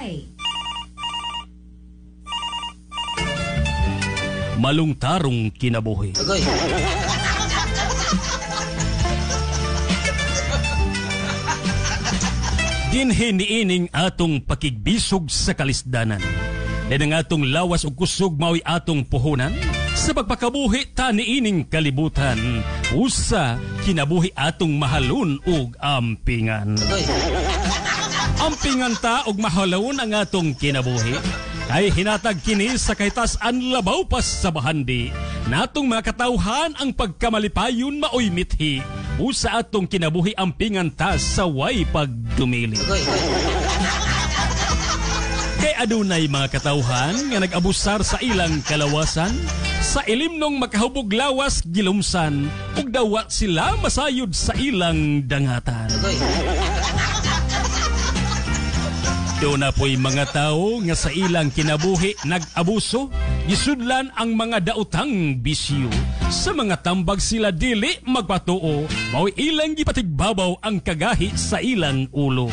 barangay. Malungtarong kinabuhi. Dinhi niining atong pakigbisog sa kalisdanan. Din ang atong lawas ug kusog mao'y atong puhunan. Sa pagpakabuhi ta niining kalibutan, usa kinabuhi atong mahalon ug ampingan. Ampingan ta ug mahalon ang atong kinabuhi. Kay hinatag kini sa kahitasan labaw pas sa bahandi. Natong mga katawhan ang pagkamalipayon mao'y mithi. Usa atong kinabuhi ampingan ta sa way pagdumili. Kay adunay mga katawhan nga nag-abusar sa ilang kalawasan, sa ilimnong makahubog lawas gilumsan, ug dawa sila masayod sa ilang dangatan. Doon na po'y mga tao nga sa ilang kinabuhi nag-abuso, gisudlan ang mga daotang bisyo. Sa mga tambag sila dili magpatuo, mao'y ilang gipatigbabaw ang kagahi sa ilang ulo.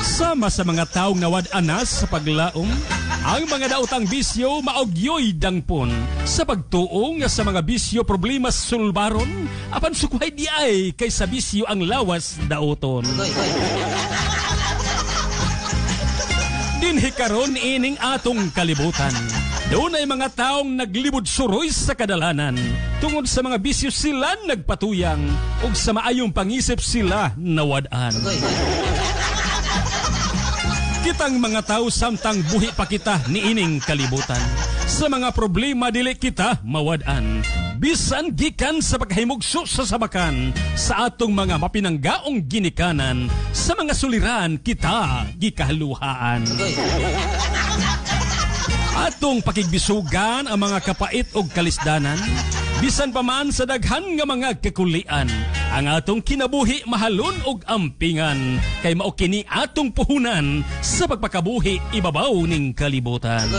Sama sa mga taong nawad-anas sa paglaom, ang mga daotang bisyo maogyoy dangpon sa pagtuo nga sa mga bisyo problema sulbaron, apan sukway di ay kay sa bisyo ang lawas daoton. Dinhi karon ining atong kalibutan. Doon ay mga taong naglibod suroy sa kadalanan. Tungod sa mga bisyo sila nagpatuyang ug sa maayong pangisip sila nawad-an. Kitang mga tao samtang buhi pa kita niining kalibutan. Sa mga problema dili kita mawad-an. Bisan gikan sa paghimugso sa sabakan, sa atong mga mapinanggaong ginikanan, sa mga suliran kita gikahaluhaan. Atong pakigbisugan ang mga kapait og kalisdanan, bisan pa man sa daghan nga mga kakulian, ang atong kinabuhi mahalon og ampingan, kay mao kini atong puhunan sa pagpakabuhi ibabaw ning kalibutan.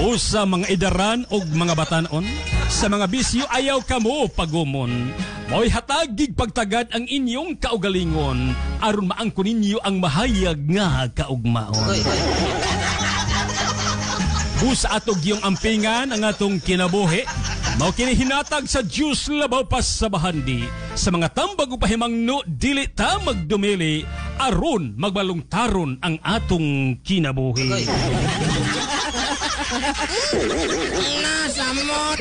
O sa mga idaran og mga batanon, sa mga bisyo ayaw kamo pagumon. Mo'y hatagig pagtagad ang inyong kaugalingon, aron maangko ninyo ang mahayag nga kaugmaon. Busa atog yung ampingan ang atong kinabuhi, mao kini hinatag sa Diyos labaw pas sa bahandi. Sa mga tambag upahimangno dili ta magdumili, aron magbalungtaron ang atong kinabuhi. Nasamot.